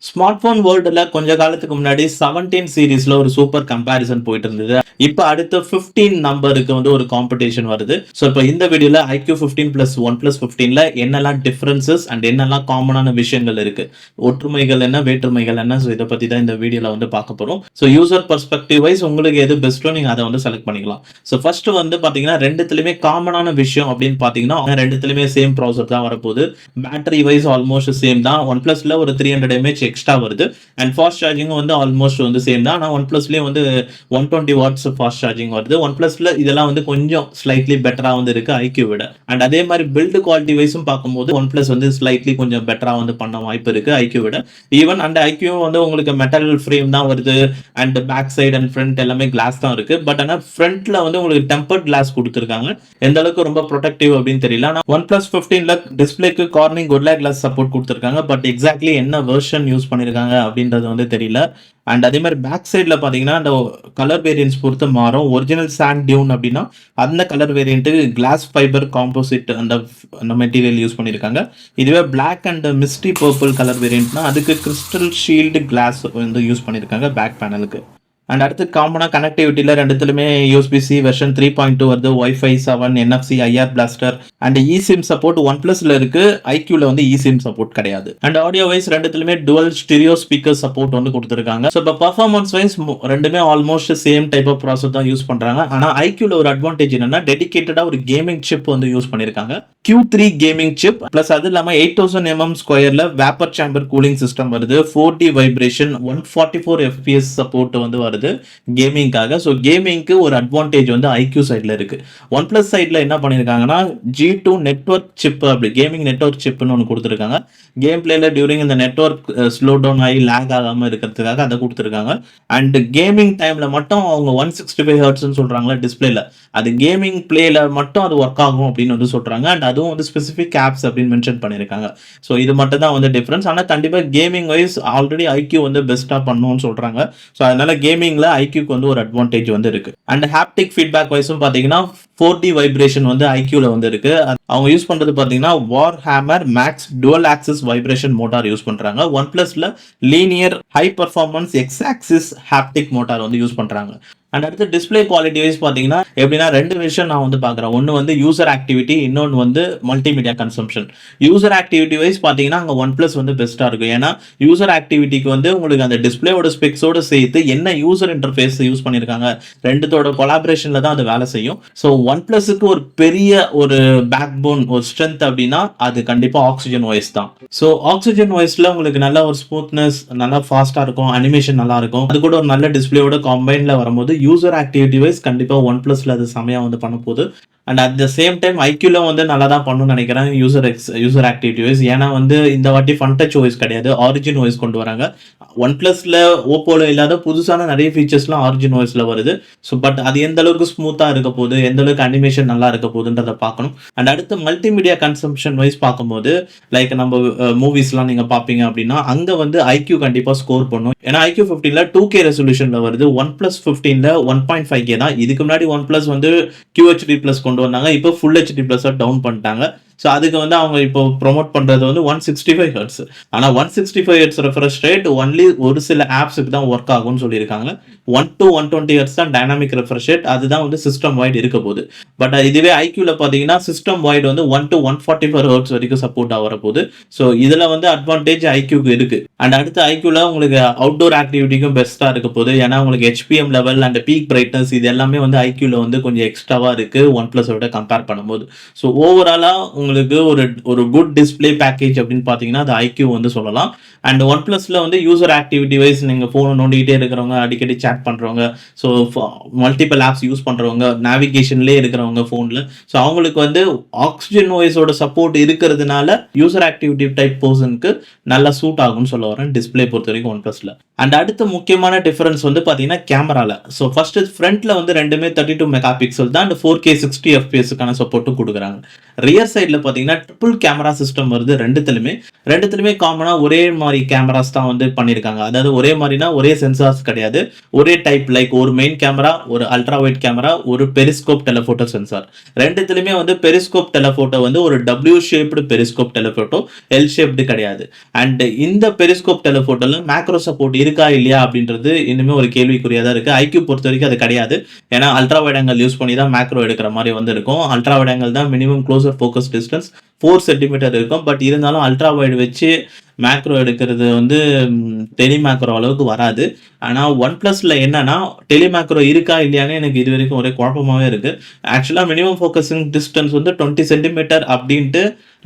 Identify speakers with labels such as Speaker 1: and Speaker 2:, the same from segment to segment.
Speaker 1: Smart phone வேர்ல்டுல கொஞ்ச காலத்துக்கு முன்னாடி 17 சீரிஸ்ல ஒரு சூப்பர் கம்பேரிசன் போயிட்டு இருந்தது. இப்ப அடுத்த 15 நம்பருக்கு வந்து ஒரு காம்படிஷன் வருது. சோ இப்ப இந்த வீடியோல IQ 15 பிளஸ் 1 பிளஸ் 15ல என்னெல்லாம் டிஃபரன்சஸ் அண்ட் என்னெல்லாம் காமனான விஷயங்கள் இருக்கு, ஒற்றுமைகள் என்ன, வேற்றுமைகள் என்ன, ஸோ இதை பத்தி தான் இந்த வீடியோல வந்து பார்க்க போறோம். ஸோ யூசர் பர்ஸ்பெக்டிவ் வைஸ் உங்களுக்கு எது பெஸ்ட்டோ நீங்க அதை வந்து செலக்ட் பண்ணிக்கலாம். ஸோ ஃபர்ஸ்ட் வந்து பாத்தீங்கன்னா ரெண்டுத்துலயுமே காமனான விஷயம் அப்படின்னு பாத்தீங்கன்னா ரெண்டுத்துலயுமே சேம் ப்ராசர் தான் வரப்போகுது. பேட்டரி வைஸ் ஆல்மோஸ்ட் சேம் தான். ஒன் பிளஸ்ல ஒரு 300 mAh எக்ஸ்ட்ரா வருது அண்ட் ஃபாஸ்ட் சார்ஜிங் வந்து ஆல்மோஸ்ட் வந்து சேம் தான். ஆனால் ஒன் பிளஸ்லேயே வந்து 120 வாட்ஸ் ஃபாஸ்ட் சார்ஜிங் வருது. ஒன் பிளஸ்ல இதெல்லாம் வந்து கொஞ்சம் ஸ்லைட்லி பெட்டரா வந்து இருக்கு ஐக்யூ விட. அண்ட் அதே மாதிரி பில்டு குவாலிட்டி வைஸும் பார்க்கும்போது ஒன் பிளஸ் வந்து ஸ்லைட்லி கொஞ்சம் பெட்டரா வந்து பண்ண வாய்ப்பு இருக்கு ஐக்யூ விட. ஈவன் அண்ட் ஐக்யூ வந்து உங்களுக்கு மெட்டல் ஃப்ரேம் தான் வருது and back side and front எல்லாமே கிளாஸ் தான் இருக்கு. பட் ஆனால் ஃப்ரண்ட்ல வந்து உங்களுக்கு டெம்பர்ட் கிளாஸ் கொடுத்துருக்காங்க. எந்த அளவுக்கு ரொம்ப ப்ரொடெக்டிவ் அப்படின்னு தெரியல. ஆனால் ஒன் பிளஸ் 15ல டிஸ்பிளேக்கு கார்னிங் குட்லா கிளாஸ் சப்போர்ட் கொடுத்துருக்காங்க. பட் எக்ஸாக்ட்லி என்ன வெர்ஷன் யூஸ் பண்ணிருக்காங்க அப்படின்றது வந்து தெரியல. அண்ட் அதே மாதிரி பேக் சைடில் பார்த்தீங்கன்னா அந்த கலர் வேரியன்ஸ் பொறுத்து மாறும். ஒரிஜினல் சாண்ட் டியூன் அப்படின்னா அந்த colour variant class fibre composite அந்த மெட்டீரியல் யூஸ் பண்ணியிருக்காங்க. இதுவே பிளாக் அண்ட் மிஸ்டி பர்பிள் கலர் வேரியன்ட்னா அதுக்கு கிறிஸ்டல் ஷீல்டு கிளாஸ் வந்து யூஸ் பண்ணியிருக்காங்க பேக் பேனலுக்கு. அண்ட் அடுத்து காமனாக கனெக்டிவிட்டியில் ரெண்டுத்துலையுமே USB-C வெர்ஷன் 3.2 வருது. Wi-Fi 7, NFC, IR blaster and eSIM support one பிளஸ்ல இருக்கு. ஐக்யூல வந்து eSIM சப்போர்ட் கிடையாது. அண்ட் ஆடியோ வைஸ் ரெண்டுத்துலையுமே டுவல் ஸ்டீரியோ ஸ்பீக்கர் சப்போர்ட் வந்து கொடுத்துருக்காங்க. ஸோ இப்போ பர்ஃபார்மன்ஸ் வைஸ் ரெண்டுமே almost same type of process தான் யூஸ் பண்றாங்க. ஆனால் ஐக்யூல ஒரு அட்வான்டேஜ் என்னன்னா டெடிகேட்டடா ஒரு கேமிங் சிப் வந்து யூஸ் பண்ணிருக்காங்க. Q3 கேமிங் சிப் பிளஸ் அது இல்லாமல் 8000 mm ஸ்கொயர்ல வேப்பர் சேம்பர் கூலிங் சிஸ்டம் வருது. 4D வைப்ரேஷன் 144 FPS சப்போர்ட் வந்து வருது கேமிங்காக. ஸோ கேமிங்க்கு ஒரு அட்வான்டேஜ் வந்து ஐக்யூ சைட்ல இருக்கு. ஒன் பிளஸ் சைட்ல என்ன பண்ணிருக்காங்கன்னா G2 நெட்வொர்க் சிப், அப்படி கேமிங் நெட்வொர்க் சிப்னு ஒன்று கொடுத்துருக்காங்க. கேம் பிளேல டியூரிங் இந்த நெட்வொர்க் ஸ்லோ டவுன் ஆகி லேக் ஆகாம இருக்கிறதுக்காக அதை கொடுத்துருக்காங்க. அண்ட் கேமிங் டைம்ல மட்டும் அவங்க 165 Hz சொல்றாங்களா டிஸ்பிளேல, அது கேமிங் பிளேல மட்டும் அது ஒர்க் ஆகும் அப்படின்னு வந்து சொல்றாங்க. அண்ட் அதுவும் வந்து ஸ்பெசிபிக் ஆப்ஸ் அப்படின்னு மென்ஷன் பண்ணிருக்காங்க. ஸோ இது மட்டும் தான் வந்து டிஃபரன்ஸ். ஆனால் கண்டிப்பா கேமிங் வைஸ் ஆல்ரெடி ஐக்யூ வந்து பெஸ்டா பண்ணணும்னு சொல்றாங்க. ஸோ அதனால கேமிங்ல ஐக்யூக்கு வந்து ஒரு அட்வான்டேஜ் வந்து இருக்கு. அண்ட் ஹாப்டிக் ஃபீட்பேக் வைஸும் பாத்தீங்கன்னா 4D வைப்ரேஷன் வந்து ஐக்யூல வந்து இருக்கு. அவங்க யூஸ் பண்றது பாத்தீங்கன்னா war hammer max dual axis vibration motor use பண்றாங்க. ஒன் பிளஸ்ல linear high performance X axis haptic motor வந்து யூஸ் பண்றாங்க. அண்ட் அடுத்து டிஸ்பிளே குவாலிட்டி வைஸ் பார்த்தீங்கன்னா எப்படின்னா ரெண்டு விஷயம் நான் வந்து பார்க்குறேன். ஒன்று வந்து யூசர் ஆக்டிவிட்டி, இன்னொன்று வந்து multimedia consumption. User activity wise பார்த்தீங்கன்னா அங்கே ஒன் பிளஸ் வந்து பெஸ்ட்டாக இருக்கும். ஏன்னா யூசர் ஆக்டிவிட்டிக்கு வந்து உங்களுக்கு அந்த டிஸ்பிளேயோட ஸ்பெக்ஸோட சேர்த்து என்ன யூசர் இன்டர்ஃபேஸ் யூஸ் பண்ணியிருக்காங்க ரெண்டுத்தோட கொலாபரேஷனில் தான் அது வேலை செய்யும். ஸோ ஒன் பிளஸுக்கு ஒரு பெரிய ஒரு பேக் போன், ஒரு ஸ்ட்ரென்த் அப்படின்னா அது கண்டிப்பாக ஆக்சிஜன் வாய்ஸ் தான். ஸோ ஆக்சிஜன் வாய்ஸில் உங்களுக்கு நல்ல ஒரு ஸ்மூத்னஸ், நல்லா ஃபாஸ்ட்டாக இருக்கும், அனிமேஷன் நல்லா இருக்கும். அது கூட ஒரு நல்ல டிஸ்பிளேயோட காம்பைனில் வரும்போது யூசர் ஆக்டிவிட்டி வைஸ் கண்டிப்பா ஒன் பிளஸ்ல அது செமையா வந்து பண்ண போகுது. And at the same time ஐக்யூல வந்து நல்லா தான் பண்ணணும்னு நினைக்கிறேன் யூசர் ஆக்டிவிட்டி வைஸ். ஏன்னா வந்து இந்த வாட்டி ஃபன் டச் ஓஎஸ் கிடையாது, ஆரிஜின் ஓஎஸ் கொண்டு வராங்க. ஒன் பிளஸ்ல ஓப்போல இல்லாத புதுசான நிறைய ஃபீச்சர்ஸ்லாம் ஆரிஜின் ஓஎஸ்ல வருது. ஸோ பட் அது எந்த அளவுக்கு ஸ்மூத்தா இருக்க போகுது, எந்த அளவுக்கு அனிமேஷன் நல்லா இருக்க போகுதுன்றதை பார்க்கணும். அண்ட் அடுத்து மல்டிமீடியா கன்சம்ஷன் வைஸ் பார்க்கும்போது லைக் நம்ம மூவிஸ்லாம் நீங்க பார்ப்பீங்க அப்படின்னா அங்க வந்து ஐக்யூ கண்டிப்பா ஸ்கோர் பண்ணும். ஏன்னா IQ 15ல 2K ரெசல்யூஷன்ல வருது. ஒன் பிளஸ் 15ல 1.5K தான். இதுக்கு முன்னாடி ஒன் பிளஸ் வந்து QHD பிளஸ் கொண்டு வந்தாங்க. இப்போ ஃபுல் HD பிளஸ் டவுன் பண்ணிட்டாங்க. ஸோ அதுக்கு வந்து அவங்க இப்போ ப்ரொமோட் பண்றது வந்து 165 Hz. ஆனால் 165 Hz ரெஃப்ரெஷ் ரேட் ஒன்லி ஒரு சில ஆப்ஸுக்கு தான் ஒர்க் ஆகும்னு சொல்லியிருக்காங்க. 1 to 120 Hz தான் டைனாமிக் ரெஃப்ரெஷ் ரேட். அதுதான் வந்து சிஸ்டம் வைட் இருக்க போகுது. பட் இதுவே ஐக்யூல பார்த்தீங்கன்னா சிஸ்டம் வைட் வந்து 1 to 144 Hz வரைக்கும் சப்போர்ட் ஆகிற போகுது. ஸோ இதில் வந்து அட்வான்டேஜ் ஐக்யூக்கு இருக்கு. அண்ட் அடுத்து ஐக்யூல உங்களுக்கு அவுட்டோர் ஆக்டிவிட்டிக்கும் பெஸ்ட்டாக இருக்க போகுது. ஏன்னா உங்களுக்கு HPM level and peak brightness இது எல்லாமே வந்து ஐக்யூல வந்து கொஞ்சம் எக்ஸ்ட்ராவா இருக்கு ஒன் பிளஸ் விட கம்பேர் பண்ணும்போது. ஸோ ஓவராலா உங்களுக்கு ஒரு குட் டிஸ்பிளே பேக்கேஜ் அப்படின்னு பார்த்தீங்கன்னா அது ஐக்யூ வந்து சொல்லலாம். அண்ட் ஒன் பிளஸ்ல வந்து யூசர் ஆக்டிவிட்டி வைஸ் நீங்க போன் நோண்டிகிட்டே இருக்கிறவங்க, அடிக்கடி சேட் பண்றவங்க, ஸோ மல்டிபிள் ஆப்ஸ் யூஸ் பண்றவங்க, நேவிகேஷன்லேயே இருக்கிறவங்க போன்ல, ஸோ அவங்களுக்கு வந்து ஆக்சிஜன் வாய்ஸோட சப்போர்ட் இருக்கிறதுனால யூசர் ஆக்டிவிட்டி டைப் பர்சனுக்கு நல்லா சூட் ஆகும்னு சொல்ல வரேன் டிஸ்பிளே பொறுத்த வரைக்கும் ஒன் பிளஸ்ல. அண்ட் அடுத்த முக்கியமான டிஃபரன்ஸ் வந்து பார்த்தீங்கன்னா கேமரால. ஸோ ஃபர்ஸ்ட் ஃப்ரண்ட்ல வந்து ரெண்டுமே 32 மெகா பிக்சல் தான். அண்ட் 4K 60 FPS சப்போர்ட்டும் கொடுக்குறாங்க. ரியர் சைட்ல பார்த்தீங்கன்னா ட்ரிபிள் கேமரா சிஸ்டம் வருது ரெண்டுத்துலையுமே காமனாக ஒரே மாதிரி கேமராஸ் தான் வந்து பண்ணியிருக்காங்க. அதாவது ஒரே மாதிரினா ஒரே சென்சார்ஸ் கிடையாது, ஒரே டைப். லைக் ஒரு மெயின் கேமரா, ஒரு அல்ட்ரா வைட் கேமரா, ஒரு பெரிஸ்கோப் டெலஃபோட்டோ சென்சார். ரெண்டுத்துலையுமே வந்து பெரிஸ்கோப் டெலஃபோட்டோ வந்து ஒரு W shaped periscope telephoto, L shaped கிடையாது. அண்ட் இந்த பெரிஸ்கோப் டெலஃபோட்டோல மேக்ரோ சப்போர்ட் இருக்கா இல்லையா அப்படின்றது இன்னுமே ஒரு கேள்விக்குறியா தான் இருக்கு. ஐக்யூ பொறுத்த வரைக்கும் அது கிடையாது. ஏன்னா அல்ட்ரா வைட் ஆங்கிள் யூஸ் பண்ணி தான் மேக்ரோ எடுக்கிற மாதிரி வந்து இருக்கும். அல்ட்ரா வைட் ஆங்கிள் தான் minimum closer focus distance 4 centimetre இருக்கும். பட் இருந்தாலும் அல்ட்ரா வைட் வச்சு மேக்ரோ எடுக்கிறது வந்து டெலி மேக்ரோ அளவுக்கு வராது. ஆனால் ஒன் ப்ளஸில் என்னன்னா டெலி மேக்ரோ இருக்கா இல்லையானே எனக்கு இது வரைக்கும் ஒரே குழப்பமாகவே இருக்குது. ஆக்சுவலாக மினிமம் ஃபோக்கஸிங் டிஸ்டன்ஸ் வந்து 20 சென்டிமீட்டர் அப்படின்ட்டு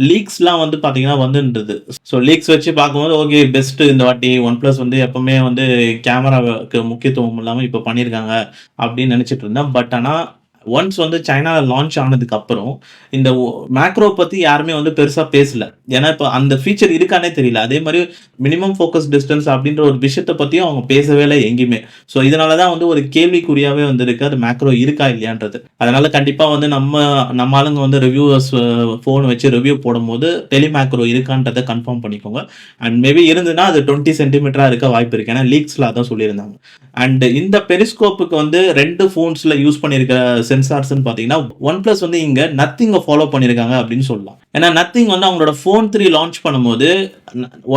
Speaker 1: லீக்ஸ்லாம் வந்து பார்த்தீங்கன்னா வந்துன்றது. ஸோ லீக்ஸ் வச்சு பார்க்கும்போது ஓகே பெஸ்ட்டு இந்த வாட்டி ஒன் ப்ளஸ் வந்து எப்பவுமே வந்து கேமராவுக்கு முக்கியத்துவம் இல்லாமல் இப்போ பண்ணியிருக்காங்க அப்படின்னு நினச்சிட்டு இருந்தேன். பட் ஆனால் ஒன்ஸ் வந்து சைனாவில் லான்ச் ஆனதுக்கு அப்புறம் இந்த மேக்ரோ பற்றி யாருமே வந்து பெருசாக பேசல. ஏன்னா இப்போ அந்த ஃபீச்சர் இருக்கானே தெரியல. அதே மாதிரி மினிமம் ஃபோக்கஸ் டிஸ்டன்ஸ் அப்படின்ற ஒரு விஷயத்தை பற்றியும் அவங்க பேசவே இல்லை எங்கேயுமே. ஸோ இதனால தான் வந்து ஒரு கேள்விக்குறியாகவே வந்துருக்கு அது மேக்ரோ இருக்கா இல்லையான்றது. அதனால கண்டிப்பாக வந்து நம்ம ஆளுங்க வந்து ரிவ்யூவர்ஸ் ஃபோன் வச்சு ரிவ்யூ போடும்போது டெலி மேக்ரோ இருக்கான்றதை கன்ஃபார்ம் பண்ணிக்கோங்க. அண்ட் மேபி இருந்துன்னா அது 20 சென்டிமீட்டராக இருக்க வாய்ப்பு இருக்கு. ஏன்னா லீக்ஸில் அதான் சொல்லியிருந்தாங்க. அண்ட் இந்த பெரிஸ்கோப்புக்கு வந்து 2 ஃபோன்ஸில் யூஸ் பண்ணியிருக்க சென்சார்ஸ்ன்னு பார்த்தீங்கன்னா ஒன் ப்ளஸ் வந்து இங்கே நத்திங்கை ஃபாலோ பண்ணியிருக்காங்க அப்படின்னு சொல்லலாம். ஏன்னா நத்திங் வந்து அவங்களோட ஃபோன் 3 லான்ச் பண்ணும்போது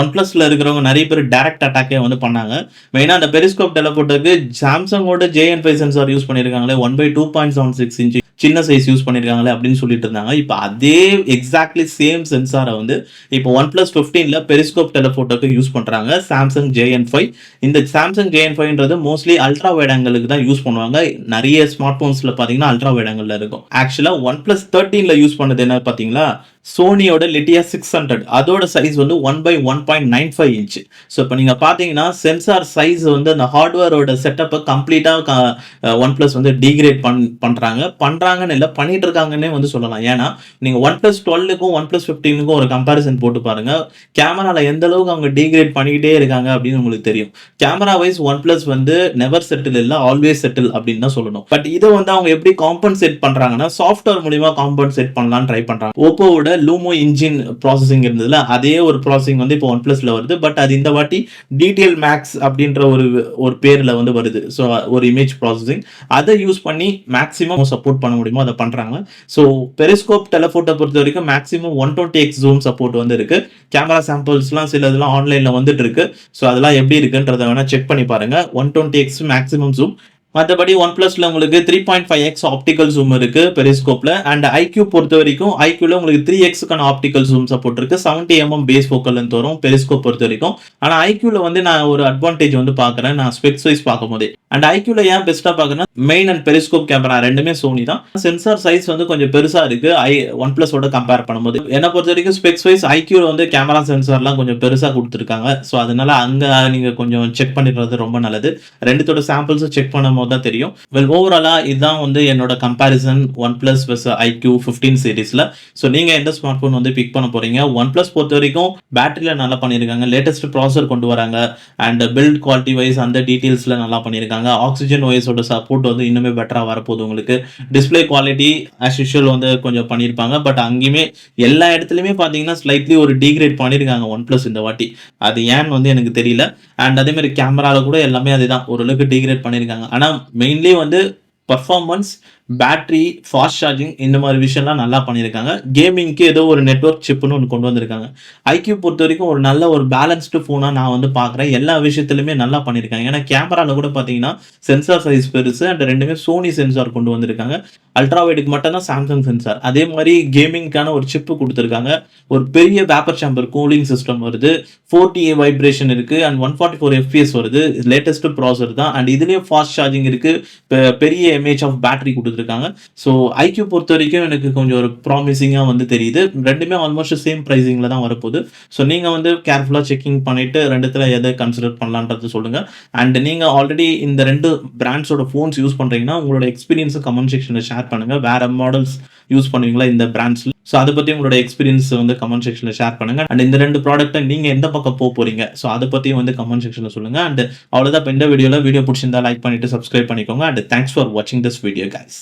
Speaker 1: ஒன் ப்ளஸில் இருக்கிறவங்க நிறைய பேர் டைரக்ட் அட்டாக்கே வந்து பண்ணாங்க. மெயினாக அந்த பெரிஸ்கோப் டெலஃபோட்டோக்கு சாம்சங்கோட JN5 சென்சார் யூஸ் பண்ணியிருக்காங்களே 1/2.76 இன்ச் சின்ன சைஸ் யூஸ் பண்ணியிருக்காங்களே அப்படின்னு சொல்லிட்டு இருந்தாங்க. இப்போ அதே எக்ஸாக்ட்லி சேம் சென்சாரை வந்து இப்போ ஒன் ப்ளஸ் 15ல பெரிஸ்கோப் டெலஃபோட்டோக்கு யூஸ் பண்ணுறாங்க சாம்சங் JN5. இந்த சாம்சங் JN5ன்றது மோஸ்ட்லி அல்ட்ரா வைட் ஆங்கிளுக்கு தான் யூஸ் பண்ணுவாங்க. நிறைய ஸ்மார்ட் ஃபோன்ஸில் பார்த்தீங்கன்னா அல்ட்ரா வைட் ஆங்கிள் இருக்கும். ஆக்சுவலாக ஒன் ப்ளஸ் 13ல யூஸ் பண்ணது என்ன பார்த்தீங்களா, சோனியோட லிட்டியா 600 அதோட சைஸ் வந்து 1/1.95 இன்ச். ஸோ இப்போ நீங்கள் பார்த்தீங்கன்னா சென்சார் சைஸ் வந்து அந்த ஹார்ட்வேரோட செட்டப்பை கம்ப்ளீட்டாக ஒன் ப்ளஸ் வந்து டீக்ரேட் பண்ணுறாங்கன்னு இல்லை பண்ணிட்டு இருக்காங்கன்னே வந்து சொல்லலாம். ஏன்னா நீங்கள் ஒன் ப்ளஸ் 12க்கும் ஒன் ப்ளஸ் 15க்கும் ஒரு கம்பேரிசன் போட்டு பாருங்க. கேமராவில் எந்த அளவுக்கு அவங்க டீக்ரேட் பண்ணிக்கிட்டே இருக்காங்க அப்படின்னு உங்களுக்கு தெரியும். கேமரா வைஸ் ஒன் ப்ளஸ் வந்து நெவர் செட்டில் இல்லை, ஆல்வேஸ் செட்டில் அப்படின்னு தான் சொல்லணும். பட் இதை வந்து அவங்க எப்படி காம்பன்சேட் பண்ணுறாங்கன்னா சாஃப்ட்வேர் மூலியமா காம்பன்சேட் பண்ணலாம்னு ட்ரை பண்ணுறாங்க. ஓப்போவோட லூமோ இன்ஜின் ப்ராசஸிங் இருந்ததுல அதே ஒரு ப்ராசஸிங் வந்து இப்போ ஒன் பிளஸ்ல வருது. பட் அது இந்த வாட்டி டிடிஎல் மேக்ஸ் அப்படின்ற ஒரு பேர்ல வந்து வருது. ஸோ ஒரு இமேஜ் ப்ராசஸிங் அதை யூஸ் பண்ணி மேக்ஸிமம் சப்போர்ட் பண்ண முடியுமோ அதை பண்றாங்க. ஸோ பெரிஸ்கோப் டெலஃபோட்டோ பொறுத்த வரைக்கும் மேக்ஸிமம் 120x ஜூம் சப்போர்ட் வந்து இருக்கு. கேமரா சாம்பிள்ஸ்லாம் சில இதெல்லாம் ஆன்லைன்ல வந்துட்டு இருக்கு. ஸோ அதெல்லாம் எப்படி இருக்குன்றத வேணா செக் பண்ணி பாருங்க. 120x maximum zoom. மற்றபடி ஒன் பிளஸ்ல உங்களுக்கு 3.5x ஆப்டிக்கல் ஜூம் இருக்கு பெரிஸ்கோப்ல. அண்ட் ஐக்யூ பொறுத்த வரைக்கும் ஐக்யூல உங்களுக்கு 3xக்கான ஆப்டிக்கல் ஜூம் சப்போர்ட் இருக்கு. 70mm பேஸ் ஃபோக்கல் லென்த் வரும் பெரிஸ்கோப் பொறுத்த வரைக்கும். ஆனா ஐக்யூல வந்து நான் ஒரு அட்வான்டேஜ் வந்து பாக்குறேன் நான் ஸ்பெக்ஸ் வைஸ் பார்க்கும் போதே. அண்ட் ஐக்யூல ஏன் பெஸ்டா பாக்குறேன்னா மெயின் அண்ட் பெரிஸ்கோப் கேமரா ரெண்டுமே சோனி தான். சென்சார் சைஸ் வந்து கொஞ்சம் பெருசா இருக்கு ஒன் பிளஸோட கம்பேர் பண்ணும்போது. என்ன பொறுத்த வரைக்கும் ஸ்பெக்ஸ் வைஸ் ஐக்யூல வந்து கேமரா சென்சார்லாம் கொஞ்சம் பெருசா கொடுத்துருக்காங்க. ஸோ அதனால அங்க நீங்க கொஞ்சம் செக் பண்ணிடுறது ரொம்ப நல்லது. ரெண்டுத்தோட சாம்பிள்ஸும் செக் பண்ணும்போது தான் தெரியும். வெல் ஓவராலா இதுதான் வந்து என்னோட comparison OnePlus versus iQOO 15 சீரிஸ்ல. ஸோ நீங்க எந்த ஸ்மார்ட் போன் வந்து பிக் பண்ண போறீங்க? ஒன் பிளஸ் பொறுத்த வரைக்கும் பேட்டரியில நல்லா பண்ணியிருக்காங்க, லேட்டஸ்ட் ப்ராசஸர் கொண்டு வராங்க, அண்ட் பில்ட் குவாலிட்டி வைஸ் அந்த டீடைல்ஸ்ல நல்லா பண்ணியிருக்காங்க. ஆக்சிஜன் ஓஎஸோட சப்போர்ட் வந்து இன்னுமே பெட்டரா வரப்போகுது. உங்களுக்கு டிஸ்பிளே குவாலிட்டி ஆஸ் யூஷுவல் வந்து கொஞ்சம் பண்ணியிருப்பாங்க. பட் அங்கேயுமே எல்லா இடத்துலையுமே பார்த்தீங்கன்னா ஸ்லைட்லி ஒரு டீக்ரேட் பண்ணியிருக்காங்க ஒன் பிளஸ் இந்த வாட்டி. அது ஏன்னு வந்து எனக்கு தெரியல. அண்ட் அதே மாதிரி கேமரால கூட எல்லாமே அதுதான் ஓரளவுக்கு டீக்ரேட் பண்ணியிருக்காங்க. ஆனால் மெயின்லி வந்து பர்ஃபார்மன்ஸ், பேட்டரி, ஃபாஸ்ட் சார்ஜிங் இந்த மாதிரி விஷயம்லாம் நல்லா பண்ணியிருக்காங்க. கேமிங்க்கு ஏதோ ஒரு நெட்வொர்க் சிப்னு ஒன்று கொண்டு வந்திருக்காங்க. ஐக்யூ பொறுத்த வரைக்கும் ஒரு நல்ல ஒரு பேலன்ஸ்டு ஃபோனாக நான் வந்து பார்க்குறேன். எல்லா விஷயத்துலையுமே நல்லா பண்ணியிருக்காங்க. ஏன்னா கேமராவில் கூட பார்த்தீங்கன்னா சென்சார் சைஸ் பெருசு அண்ட் ரெண்டுமே சோனி சென்சார் கொண்டு வந்திருக்காங்க. அல்ட்ரா வைடுக்கு மட்டும் தான் சாம்சங் சென்சார். அதே மாதிரி கேமிங்க்கான ஒரு சிப்பு கொடுத்துருக்காங்க. ஒரு பெரிய வேப்பர் சேம்பர் கூலிங் சிஸ்டம் வருது. 4TA வைப்ரேஷன் இருக்கு அண்ட் 144 FPS வருது. லேட்டஸ்ட் ப்ராசஸர் தான். அண்ட் இதுலேயும் ஃபாஸ்ட் சார்ஜிங் இருக்கு. பெரிய எம்ஏஹெச் ஆஃப் பேட்டரி கொடுத்துருக்காங்க. ஸோ ஐக்யூ பொறுத்த வரைக்கும் எனக்கு கொஞ்சம் ஒரு ப்ராமிசிங்காக வந்து தெரியுது. ரெண்டுமே ஆல்மோஸ்ட் சேம் ப்ரைஸிங்கில் தான் வரப்போகுது. ஸோ நீங்கள் வந்து கேர்ஃபுல்லாக செக்கிங் பண்ணிட்டு ரெண்டுத்தில் எதை கன்சிடர் பண்ணலான்றது சொல்லுங்க. அண்ட் நீங்கள் ஆல்ரெடி இந்த 2 பிராண்ட்ஸோட ஃபோன்ஸ் யூஸ் பண்ணுறீங்கன்னா உங்களோட எக்ஸ்பீரியன்ஸை கமெண்ட் செக்ஷனில் ஷேர் பண்ணுங்க. வேற மாடல்ஸ் யூஸ் பண்ணுவீங்களா இந்த பிராண்ட்ஸ்ல? ஸோ அதை பற்றி உங்களோட எக்ஸ்பீரியன்ஸ் வந்து கமெண்ட் செக்ஷனில் ஷேர் பண்ணுங்க. அண்ட் இந்த 2 ப்ராடக்ட்டை நீங்கள் எந்த பக்கம் போறீங்க ஸோ அதை பற்றியும் வந்து கமெண்ட் செக்ஷனில் சொல்லுங்க. அண்ட் அவ்வளோதான் இப்போ இந்த வீடியோ பிடிச்சிருந்தா லைக் பண்ணிட்டு சப்ஸ்கிரைப் பண்ணிக்கோங்க. அண்ட் தேங்க்ஸ் ஃபார் வாட்சிங் திஸ் வீடியோ கைஸ்.